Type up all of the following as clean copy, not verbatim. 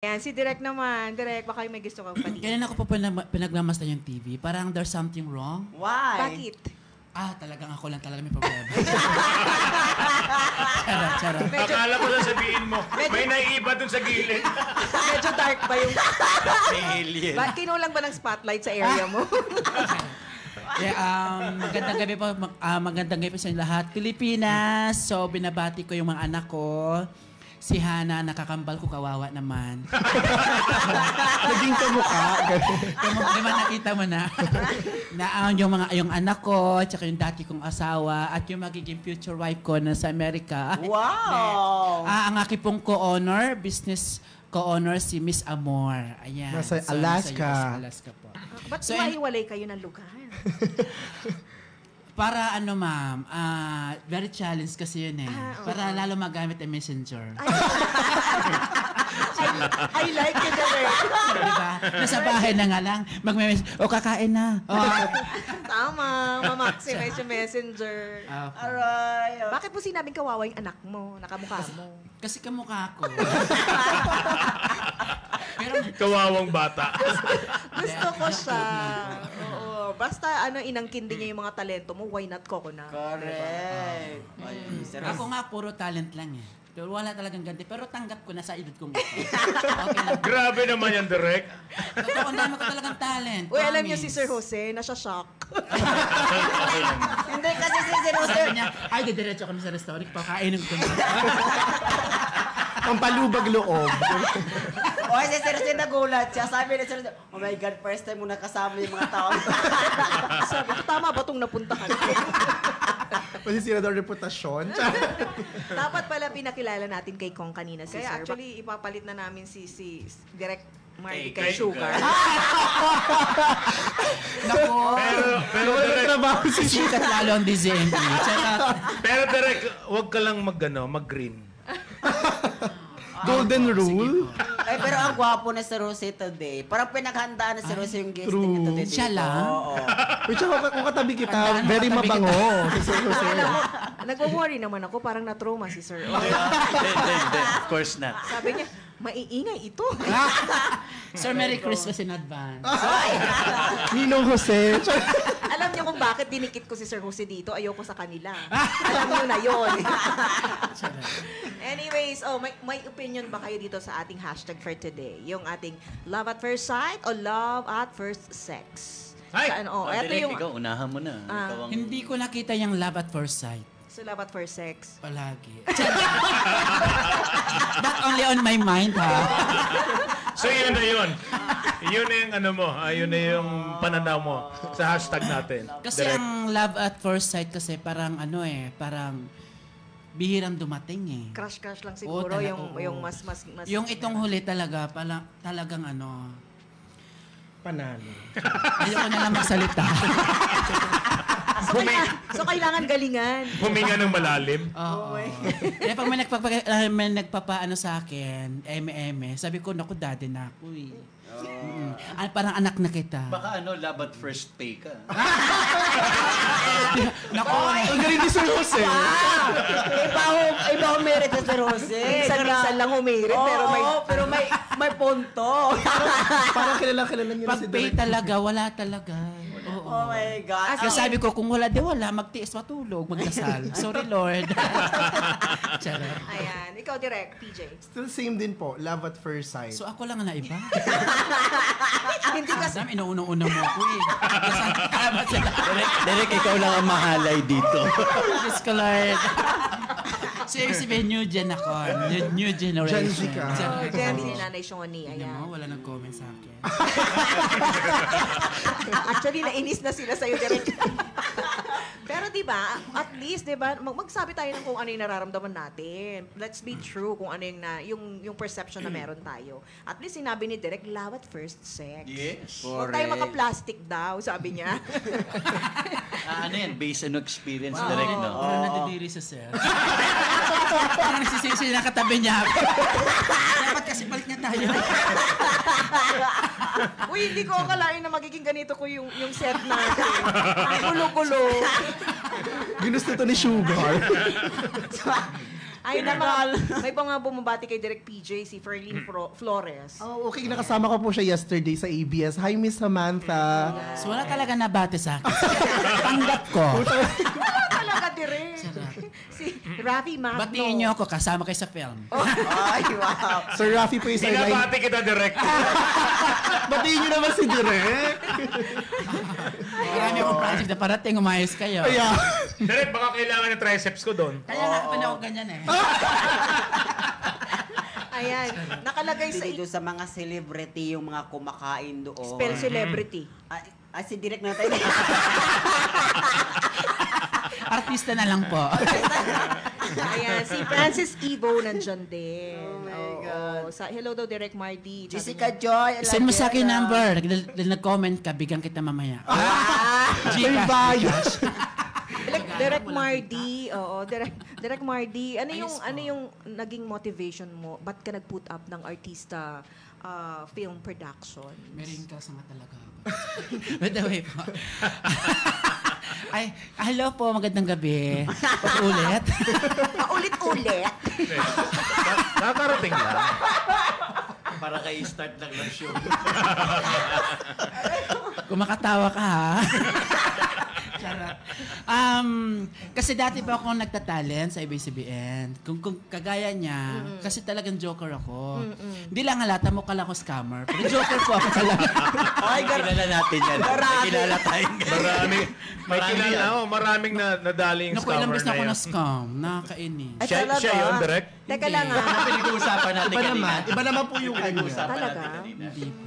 Yan, si Direk naman. Direk, baka may gusto kang pati. Kailan ako pa pinagmamasdan yung TV, parang there's something wrong. Why? Bakit? Talagang ako lang talaga may problema. Charot. Akala ko na sabihin mo, may naiiba dun sa gilid. Medyo dark ba yung... May alien. Kinulang ba ng spotlight sa area mo? Magandang gabi po, magandang gabi po sa inyo lahat. Pilipinas, so binabati ko yung mga anak ko. Si Hana, nakakambal ko, kawawa naman. Naging kamukha. Di ba nakita mo na? Yung anak ko, tsaka yung dati kong asawa, at yung magiging future wife ko na sa Amerika. Wow! Ang aking pong co-honor, business co-honor, si Miss Amor. Ayan. Nasa Alaska. Sa Alaska po. Ba't maiwalay kayo ng lugar? Para ma'am, very challenge kasi yun eh. Para lalo magamit ang messenger. I like it, Direk. Diba? Nasa bahay na nga lang, kakain na. Tama, ma-maximize yung messenger. Aray. Bakit mo sinabing kawawa yung anak mo, nakamukha mo? Kasi kamukha ko. Pero, Kawawang bata. Gusto ko siya. Oo. Basta inangkindi niya yung mga talento mo, why not coconut? Correct. ako nga puro talent lang eh. Pero wala talagang ganti. Pero tanggap ko na sa edad kong ito. Okay lang. Grabe naman yan, Direk. Totoo, ang dami ko talagang talent. Uy, alam niyo si Promise. Sir Jose, nasa-shock. Hindi kasi si Sir Jose. Sabi niya, ay, didiretso kami sa restaurant, pakainin ko na. Pampalubag loob. O, si Sir Jose nagulat siya. Sabi ni Sir Jose, oh my God, first time mo nakasama yung mga tao. Sabi ko, tama ba itong napuntahan ko? Masisira daw reputasyon. Dapat pala pinakilala natin kay Kong kanina si Kaya Sir. actually, ipapalit na namin si Direk Marty Kay kay Sugar. Naku, Pero Direk, Trabaho si sikat lalo ang DZMB. pero Direk, huwag ka lang mag-green. Golden rule. Ay, pero ang gwapo na si Jose today. Parang pinaghandaan na si Jose yung guest true. niya today. Siya lang? Oo. Which kung katabi kita, Tandaan mo, very katabi mabango. Si Sir Jose. Nagwo-worry naman ako, parang na-trauma si Sir. Hindi. Of course not. Sabi niya, maiingay ito. Sir, Merry Christmas in advance. Ninong Jose. Alam niyo kung bakit dinikit ko si Sir Jose dito? Ayoko sa kanila. Alam niyo na yun. Anyways, may opinion ba kayo dito sa ating hashtag for today? Yung ating love at first sight o love at first sex? Ay! Ito Direk, yung... ikaw, unahan mo na. Ikaw ang... Hindi ko nakita yung love at first sight. So, love at first sex. Palagi. Not only on my mind, ha? So yun na yun. Yun na yung yun na yung pananaw mo sa hashtag natin. Kasi Direk. ang love at first sight kasi parang parang bihirang dumating eh. Crush-crush lang siguro, yung mas... Yung itong huli talaga, talagang Panalo. ayoko na lang magsalita. So, kailangan galingan. Huminga ng malalim. Oo. Kaya pag may nagpapaano sa akin, sabi ko, naku, daddy na ako eh. Parang anak na kita. Baka love at first pay ka. Naku, Ang galing ni Sir Jose. Iba ang merit ni Sir Jose. Minsan lang humirit, pero may punto. Parang kilala niyo na pag si pay Direk. talaga, wala talaga. Oo. Oh my God. Kaya sabi ko, kung wala, magtiis, matulog, magdasal. Sorry, Lord. Charot. Ayan. Ikaw, direct, PJ. Still same din po. Love at first sight. So ako lang na iba. Hindi kasi... Adam, inuuna-una mo ako eh. Salamat sila. Direk, ikaw lang ang mahalay dito. Diyos ko, Lord. Si new gen ako. New generation. Gen Z ka. Gen Z, Nanay Shoni. Tingnan Ayan. mo, wala nag-comment sa akin. Actually, nainis na sila sa'yo direct. Pero di ba, at least, di ba, magsabi tayo ng kung ano yung nararamdaman natin. Let's be true kung ano yung perception na meron tayo. At least sinabi ni Direk, love at first sex. Yes. Huwag tayo maka-plastic daw, sabi niya. Ano yan? Based on experience, Direk, no? Pero nadidiri sa sir. Parang nagsisisi na katabi niya. Dapat kasi balik niya tayo. Uy, hindi ko akalain na magiging ganito ko yung set natin. Ang gulo-gulo. Ginusto to ni Sugar. Ay, may pa nga bumabati kay Direk PJ, si Ferlin Flores. Oh, okay, nakasama ko po siya yesterday sa ABS. Hi, Miss Samantha. So wala talaga nabate sa akin. Tanggap ko. Talaga, Direk. Si Rafi Magno. Batiin niyo ako, kasama kayo sa film. Ay, wow. Sir Rafi po is our line. Binabati kita direct. Batiin niyo naman si Direk. Marami akong project na parating, umayos kayo. Kaya, Direct, baka kailangan ng triceps ko doon. Kaya nga kapag ako ganyan eh. Ayan, nakalagay sa Hindi doon sa mga celebrity, yung mga kumakain doon. spell celebrity. Ay, si Direk natin. Artista na lang po. Ayan, si Francis Evo nandyan din. Oh my Oo. God. Hello daw, Direk Mardy. Sabi Jessica niya, Joy. Send mo sa akin number. Dahil nag-comment ka, bigyan kita mamaya. may bias. Direk Mardy, oo, Direk Mardy, ano yung naging motivation mo? Ba't ka nag-put up ng artista film production? Meron ka nga talaga ako. By the way po. Ay, hello po, magandang gabi. Ulit. Paulit-ulit. Nakakarating lang. Para kayo start lang ng show. Kung makatawa ka ha. Charot. Kasi dati pa ako nagtatalent sa ABS-CBN. Kung kagaya niya, kasi talagang joker ako. Hindi lang halata mo kala ko scammer. Pero joker po ako talaga. Ay, kilala natin yan. May kilala tayong Maraming nadaling Naku, ilang scammer beses na ako na na yan. scam. Nakakainis. Ay, Siya talaga? yun, direct? Teka lang Pinag-uusapan natin Iba kanina. naman. Iba naman po yung kanya. Pinag-uusapan Talaga? natin kanina.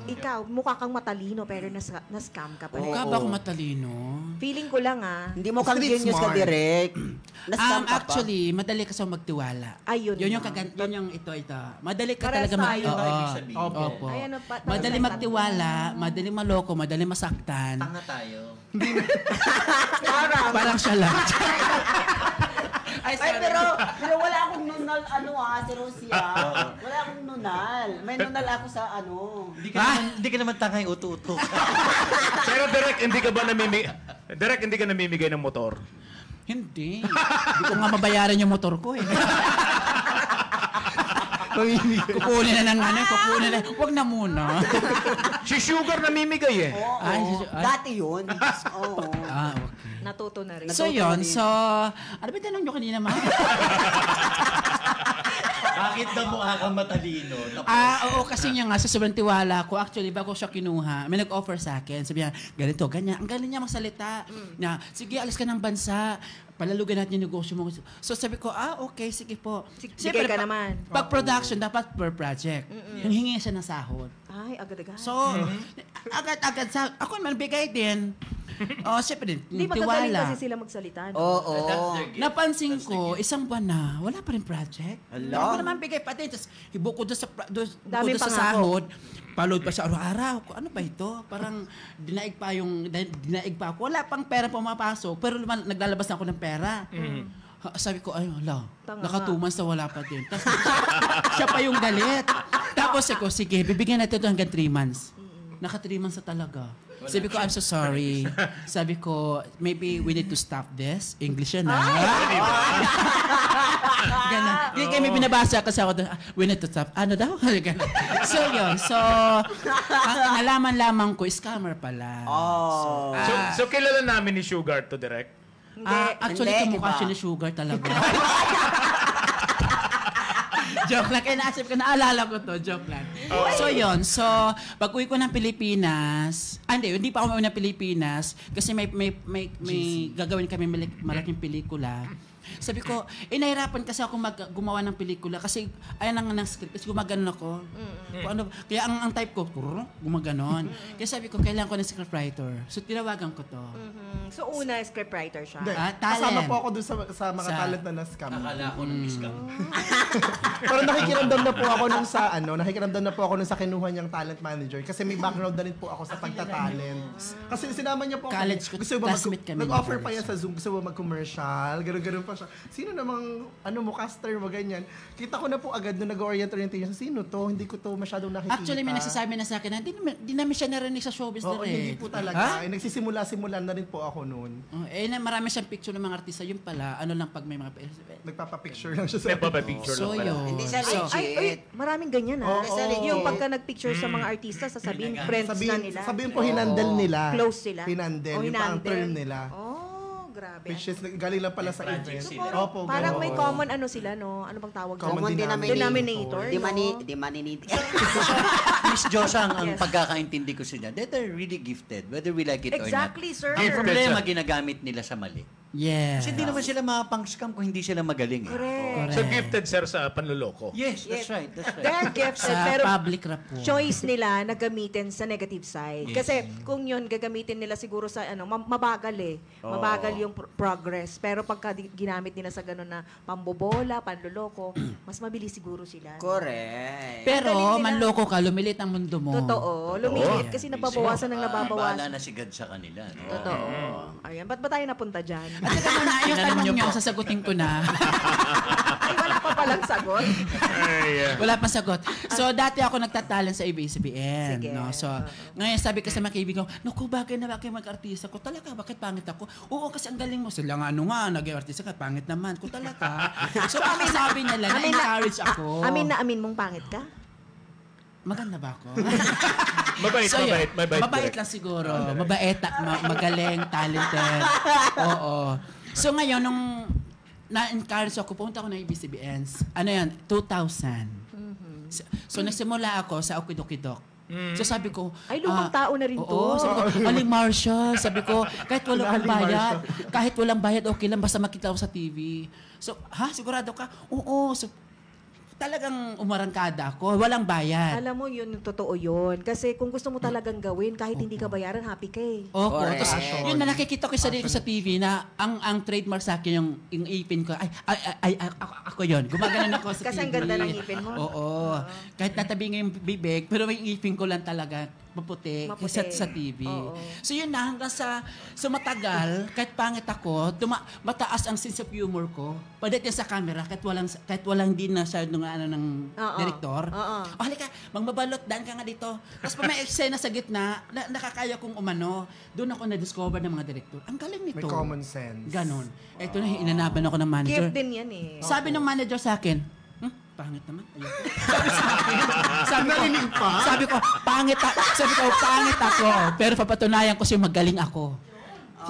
Ikaw, mukha kang matalino pero na-scam ka pa rin. Mukha ba ako matalino? Feeling ko lang Hindi mo kang Street genius ka, smart. Direk. Na-scam ka pa. Actually, madali kasi magtiwala. Ayun Yun yung nga. yun yung ito. Madali ka Parehas talaga tayo. Oo. Ibig sabihin. Opo. Ayan, Madali magtiwala, madali maloko, madali masaktan. Tanga tayo. Parang siya lang. Ay, pero wala akong nunal, si Rosia. Wala akong nunal. May nunal ako sa Hindi ka naman tanga yung utu-utu. Pero direct, hindi ka namimigay ng motor. Hindi. Hindi ko nga mabayaran yung motor ko eh. Kukunin na ng kukunin na. Huwag na muna. Si Sugar namimigay eh. Oo. Ay, Dati yun. Oo. Okay. Natuto na rin. So yun, ano ba tanong nyo kanina, ma? Bakit daw mukha kang matalino? Oo, kasi niya nga, sa sobrang tiwala ko, actually, bago siya kinuha, may nag-offer sa akin. Sabi niya, ganito, ganyan. Ang galing niya magsalita. Na, sige, alis ka ng bansa. Palalugan natin yung negosyo mo. So sabi ko, okay, sige po. Bigay ka naman. Pag production, dapat per project. Yung hingi siya ng sahod. Ay, agad-agad. So, agad-agad sa, ako naman bigay din. Siyempre din, Hindi magagaling tiwala. kasi sila magsalita. No? Oo. Napansin ko, isang buwan na, wala pa rin project. Hala. Ako naman bigay pa din. Tapos, hibo ko doon sa, Daming sa pangako. sahod. Paload pa siya araw-araw. Ano ba ito? Parang dinaig pa ako. Wala pang pera pumapasok. Pero naman, naglalabas na ako ng pera. Sabi ko, ay, wala. Tanga Naka nga. 2 months na wala pa din. Tapos, siya pa yung galit. Tapos ako, sige, bibigyan natin ito hanggang 3 months. Naka 3 months na talaga. Sabi ko, I'm so sorry. Sabi ko, maybe we need to stop this. English yan, ha? Ganun. Hindi kayo may binabasa kasi ako doon, we need to stop. Ano daw? Ganun. So, yun. So, ang nalaman lamang ko, scammer pala. Oh. So kilala namin ni Sugar to direct. Actually, Hindi, kumukha iba. siya ni Sugar talaga. Joke lang. Kaya naasip ko, naalala ko to. Joke lang. So, yun. So, pag uwi ko ng Pilipinas, hindi pa ako uwi ng Pilipinas kasi may gagawin kami malaking pelikula. Sabi ko, nahirapan kasi ako gumawa ng pelikula kasi ayan ang script kasi gumaganon ako. Kaya ang type ko, gumaganon. Kaya sabi ko, kailangan ko ng scriptwriter. So, tinawagan ko to. So, una, scriptwriter siya. Hindi. Talent. Kasama po ako doon sa mga Sa- talent na na-scam. Akala ko ng scam. Pero nakikiramdam na po ako nung sa kinuha niyang talent manager kasi may background na rin po ako sa pagtatalent. Kasi sinama niya po ako. College ko, Gusto mo classmate kami. nag-offer pa yan sa Zoom, gusto mo mag-commercial, gano'n pa pa siya. Sino namang, caster mo, ganyan. Kita ko na po agad nung nag-orientation, sino to? Hindi ko to masyadong nakikita. Actually, may nagsasabi na sa akin na di namin siya narinig sa showbiz Oo, hindi direct. po talaga. Nagsisimula-simulan na rin po ako noon. Marami siyang picture ng mga artista. Yun pala, ano lang pag may mga... Nagpapapicture lang siya sa Nagpapapicture lang So pala. yun. Hindi siya legit. Ay, maraming ganyan Oo. Yung pagka nag-picture sa mga artista, sasabihin, friends na nila. Sabihin po, hinandle nila. Close sila. Hinandle. Yung parang term nila. Oh, grabe. Which is, galing lang pala sa event. Opo, Parang may ganon. common ano sila, no? Ano bang tawag? Common doon? Denominator. Denominator. Miss Josang, ang Yes. pagkakaintindi ko sa niya, that are really gifted, whether we like it Exactly, sir. or not. Ang Gifted problema, siya. ginagamit nila sa mali. Yeah. Kasi hindi naman sila mapang-scam kung hindi sila magaling. Correct. So gifted, sir, sa panloloko. Yes, that's right. They're gifted, Sa pero public rap po. choice nila na gamitin sa negative side. Yes. Kasi kung yun, gagamitin nila siguro sa mabagal eh. Mabagal yung progress. Pero pagka ginamit nila sa gano'n na pambobola, panloloko, mas mabilis siguro sila. Correct. Pero, Galing nila. manloko ka, lumilit ang mundo mo. Totoo. Lumilit kasi nababawasan ng Bahala nababawasan. na si God sa kanila. No? Totoo. Ayan, ba't ba tayo napunta dyan? At saka muna, yung tanong nyo, sasagutin ko na. Ay, wala pa palang sagot. Ay, Wala pang sagot. So, dati ako nagtatalan sa ABS-CBN. Sige. No? So, ngayon sabi ko sa mga kaibigan ko, naku, bagay na bagay mag-artista ko. Talaga, bakit pangit ako? Oo, kasi ang galing mo. Sila nga, nag-artista ka, pangit naman. Ko talaga. So, sabi nila, na-encourage ako. Amin mong pangit ka? Maganda ba ako? Mabait, So, yun, mabait. mabait lang siguro. Mabait, magaling, talented. Oo. So ngayon, nung na-encourage ako, pumunta ako ng ABS-CBN. Ano yan? 2000. So nagsimula ako sa Okidokidok. So sabi ko, Ay, lumang tao na rin to. Oo, sabi ko, Aling Marcia, sabi ko, kahit walang Aling bayad, Marcia. kahit walang bayad, okay lang, basta makita ko sa TV. So, sigurado ka? Oo. So, talagang umarangkada ako. Walang bayad. Alam mo, yun, totoo yun. Kasi kung gusto mo talagang gawin, kahit hindi ka bayaran, happy ka eh. Opo. Correct. Tapos, yun na nakikita ko sa sarili ko sa TV na ang trademark sa akin yung ipin ko. Ako yun. Gumaganon ako sa Kasi TV. ang ganda ng ipin mo. Oo. Kahit natabi nga yung bibig, pero may ipin ko lang talaga maputi, Maputi. sa TV. Oo. So yun na, hanggang sa matagal, kahit pangit ako, mataas ang sense of humor ko. Pagdating sa camera, kahit walang din na siya ng Oo. direktor. Oo. Oh, halika, magbabalot, daan ka nga dito. Tapos pa may eksena sa gitna, nakakaya kong umano. Doon ako na-discover ng mga direktor. Ang galing nito. May common sense. Ganon. Ito na, inanaban ako ng manager. Gift din yan eh. Sabi ng manager sa akin, pangit naman. Ayoko. Sabi ko, pangit ako. Pero papatunayan ko siya magaling ako.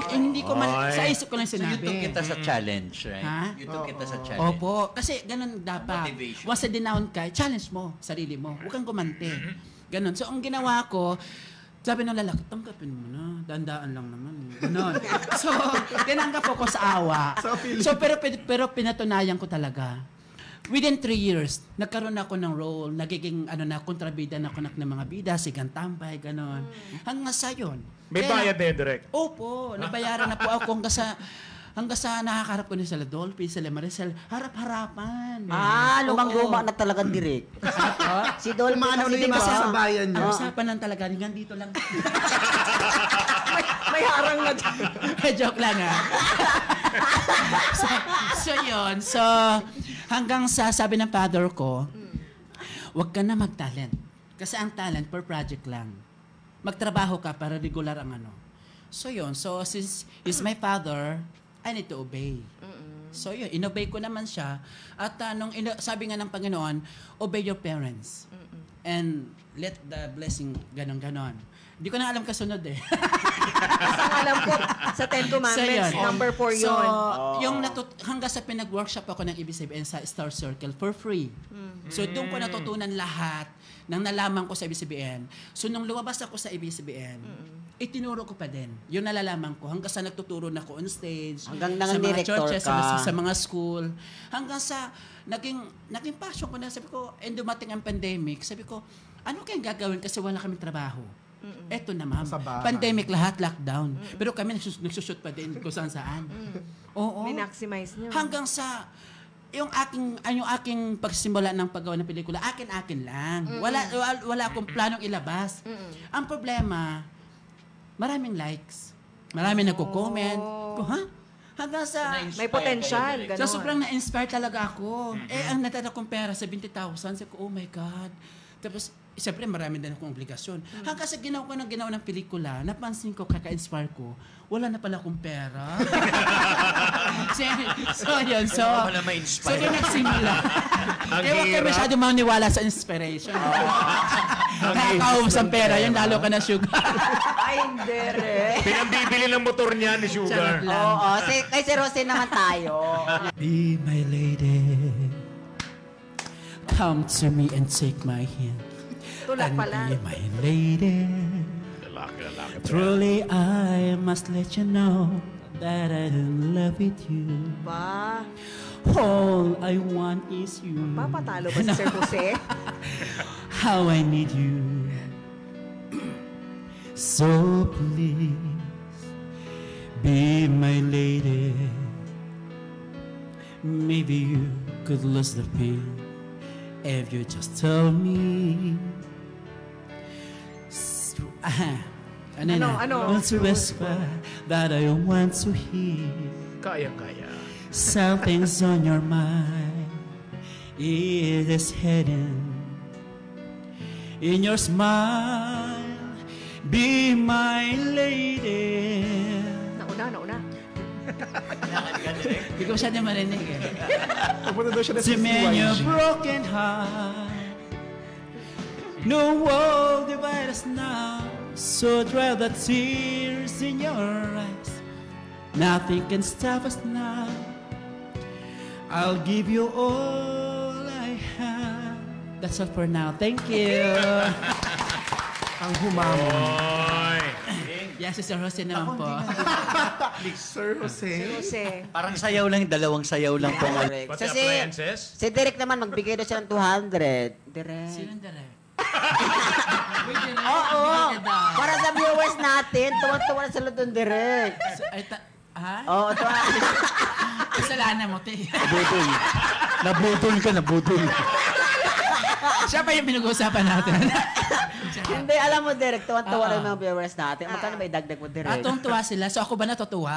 Hindi ko sa isip ko lang So you sinabi. took kita sa challenge, right? Ha? You took kita sa challenge. Opo. Kasi ganun dapat. Motivation. Once na dinown ka, challenge mo, sarili mo. Huwag kang gumante. Ganon. So, ang ginawa ko, sabi ng lalaki, tanggapin mo na. Dandaan lang naman. Ganon. So, tinanggap ko sa awa. So, pero pinatunayan ko talaga. Within 3 years, nagkaroon ako ng role, nagiging kontrabida na ako ng mga bida, sigang tambay, ganon. Hanggang sa yun. May bayad na yun, direct. Opo, nabayaran na po ako hanggang sa nakakarap ko ni sila Dolphy, sila Maricel, harap-harapan. Lumang-luma na talagang direct. Si Dolphy Umano na kasi yung diba? masasabayan niyo. Usapan lang talaga, hanggang dito lang. May harang na dyan. Joke lang so yun. So, hanggang sa sabi ng father ko, huwag ka na mag-talent. Kasi ang talent per project lang. Magtrabaho ka para regular ang ano. So yun. So since he's my father, I need to obey. So yun, inobey ko naman siya. At sabi nga ng Panginoon, obey your parents. And let the blessing ganon-ganon. Hindi ko na alam kasunod eh. Basta ang alam ko, sa Ten Commandments, So, yun. number 4 So, yun. yung hanggang sa pinag-workshop ako ng ABS-CBN sa Star Circle for free. So, doon ko natutunan lahat ng nalaman ko sa ABS-CBN. So, nung lumabas ako sa ABS-CBN, itinuro ko pa din. Yung nalalaman ko hanggang sa nagtuturo na ako on stage, Hanggang sa mga director churches, ka. sa mga school, hanggang sa naging passion ko na. Sabi ko, and dumating ang pandemic, sabi ko, ano kayang gagawin kasi wala kaming trabaho? Eto na, ma'am. Sa bahay. Pandemic lahat, lockdown. Pero kami nagsushoot pa din kung saan-saan. Oo. Minaximize nyo. Hanggang sa yung aking pagsimula ng paggawa ng pelikula, akin lang. Wala akong planong ilabas. Ang problema, maraming likes. Maraming nagko-comment. Ha? Hanggang sa... May potential. Direk. Ganon. So, sobrang na-inspire talaga ako. Ang natala kong pera, 70,000. Sabi ko, oh my God. Tapos, siyempre, marami din akong obligasyon. Hanggang sa ginawa ng pelikula, napansin ko, kaka-inspire ko, wala na pala akong pera. so, yun. So, Wala so, ma-inspire. doon nagsimula. Kaya huwag kayo masyado maniwala sa inspiration. Nakakaubos ang pera, yun lalo ka na sugar. Ay, hindi rin. Pinambibili ng motor niya ni Sugar. Charot lang. Oo, kay si Rosie naman tayo. Be my lady. Come to me and take my hand. Tulad And pala. be my lady. Lalaki. Truly, I must let you know that I'm in love with you. Ba? All I want is you. Papatalo ba si Sir Jose? How I need you. So please, be my lady. Maybe you could lose the pain if you just tell me. Ano? Want to whisper that I want to hear. Kaya. Something's on your mind. It is hidden in your smile. Be my lady. Nauna. Hindi ko masyadong marinig eh. Pupunta daw siya na To sa mend your CYG. broken heart. No wall divide us now. So dry the tears in your eyes. Nothing can stop us now. I'll give you all I have. That's all for now. Thank you. Ang humamon. Oy. Yes, Sir Jose naman po. Sir Jose. Jose. Parang sayaw lang, dalawang sayaw lang po. Direk. Pati So, appliances? si Derek naman, magbigay na siya ng 200. Direk. Sinong direct? Oo. Para sa viewers natin, tuwan-tuwa na sila doon, Derek. Ha? Oo, tuwa. Kasalanan mo, te. Nabudol. Siya pa yung pinag-uusapan natin. Hindi, alam mo, Derek, tuwan-tuwa na yung mga viewers natin. Magkano ba idagdag mo, Derek? Atong tuwa sila. So ako ba natutuwa?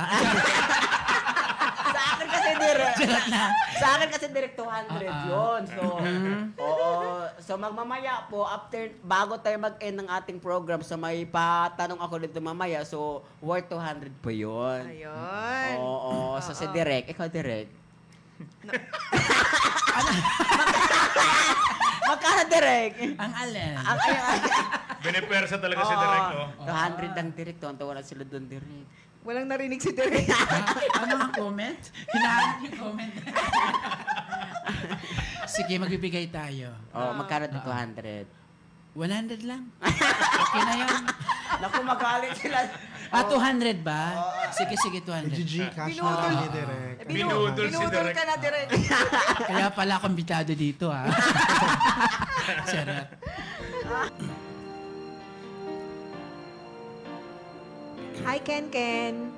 Sa akin kasi, Derek. Charot na. Sa akin kasi, Derek, 200 yun. So, oo. So, magmamaya po, after, bago tayo mag-end ng ating program, so may patanong ako dito mamaya. So, worth 200 po yun. Ayun. Oo. So, si Derek. Ikaw, Derek. Magkano, Derek? Ang alin. Ang ayun. Binipersa talaga si Direk, oh. 200 ang Derek. Tuwan-tuwa na sila doon, Derek. Walang narinig si Derek. Ano ang comment? Hinahanap yung comment. Sige, magbibigay tayo. Oh, magkano na 200? 100 lang. Okay na yan. Naku, magalit sila. 200 ba? Sige, 200. GG cash Binudol. na ni Direk. Binudol si Derek. ka na, Derek. Kaya pala akong bitado dito, ha? Charot. Hi, Ken.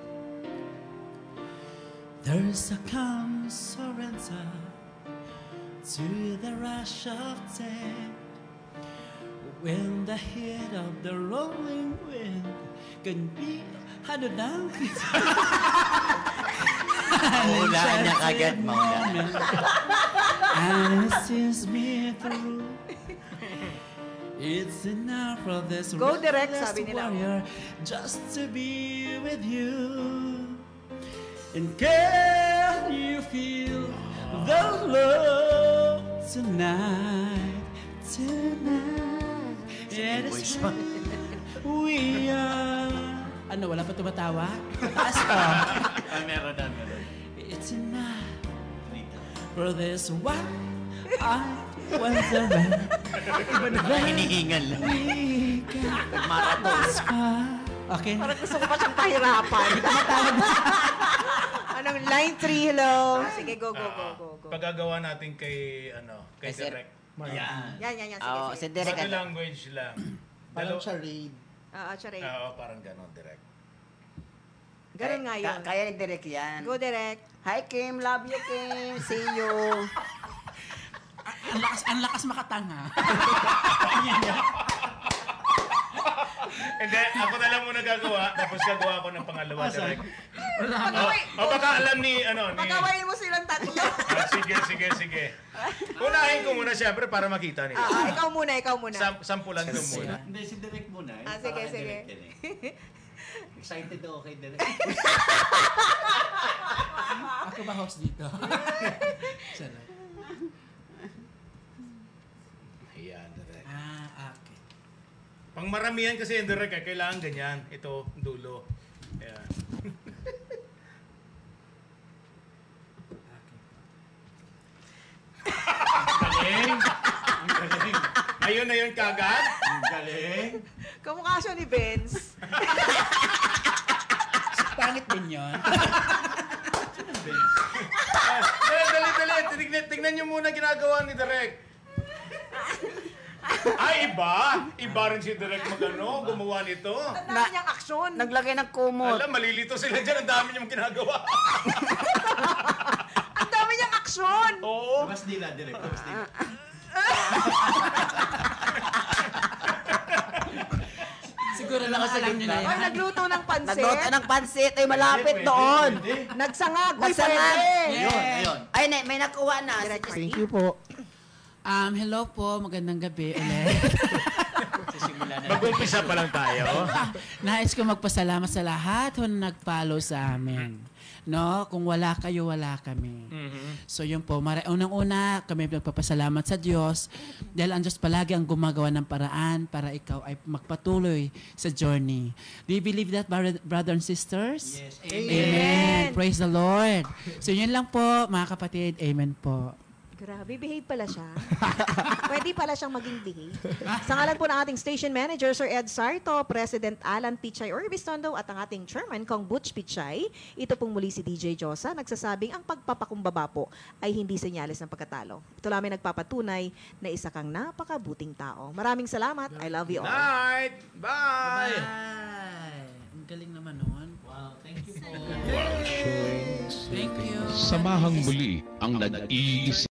There's a calm surrender to the rush of day when the heat of the rolling wind can be hadadang. Maulaan niya kagad, maulaan. And it sees me through. It's enough for this Go direct, restless sabi nila. warrior just to be with you. And can you feel the love tonight? It is we are. Ano, wala pa tumatawa? Mataas ka. Meron. It's enough for this one I wonder Hinihingal lang. we can marathon. Okay. Parang gusto ko pa siyang pahirapan. Anong line 3, hello? Sige, go. Pagagawa natin kay Sir. Direk. Yan. Yan. Oo, Sige. si Derek. Body language lang. Parang charade. Charay. Oo, parang ganon, Direk. Ganun nga yun. Kaya ni Derek yan. Go, Derek. Hi, Kim. Love you, Kim. See you. Ang lakas makatanga. Hindi, ako na lang muna gagawa, tapos gagawa ako ng pangalawa direct. O baka alam ni, Pagawain mo silang tatlo. Sige. Unahin ko muna siyempre para makita nila. Ikaw muna. Sampulan ko muna. Hindi, si Direk muna. Sige. Excited ako kay Direk. Ako ba host dito? Sarap. Ayan, direct. Okay. Pang maramihan kasi yung direct, kailangan ganyan. Ito, dulo. Ayan. Galing. Ang galing. Ayun na yun kagad. Ang galing. Kamukha siya ni Benz. Pangit din yun. Dali. Tignan nyo muna ginagawa ni Direk. Ay, iba. Iba rin si Direk gumawa nito. Ang dami niyang aksyon. Naglagay ng kumot. Alam, malilito sila dyan. Ang dami niyong ginagawa. Ang dami niyang aksyon. Oo. Mas nila, Direk. Mas nila. Siguro lang alam nyo na yan. Ay, nagluto ng pansit. Nagluto ng pansit. Ay, malapit doon. Nagsangag. Uy, Nagsangag. pwede. Ayun. Ay, may nakuha na. Thank you po. Hello po, magandang gabi ulit. Sisimula na. Mag-umpisa pa lang tayo. Nais ko magpasalamat sa lahat na nag-follow sa amin. No, kung wala kayo, wala kami. So yun po, unang-una kami nagpapasalamat sa Diyos dahil ang Diyos palagi ang gumagawa ng paraan para ikaw ay magpatuloy sa journey. Do you believe that, brother and sisters? Yes. Amen. Praise the Lord. So yun lang po, mga kapatid. Amen po. Grabe, behave pala siya. Pwede pala siyang maging behave. Sa ngalan po ng ating station manager, Sir Ed Sarto, President Alan Pichay Orbistondo, at ang ating chairman, Kong Butch Pichay, ito pong muli si DJ Josa, nagsasabing ang pagpapakumbaba po ay hindi senyales ng pagkatalo. Ito lamang nagpapatunay na isa kang napakabuting tao. Maraming salamat. I love you all. Night. Bye. Bye. Ang galing naman nun. Wow, thank you po. Thank you. Samahang muli ang nag-iisip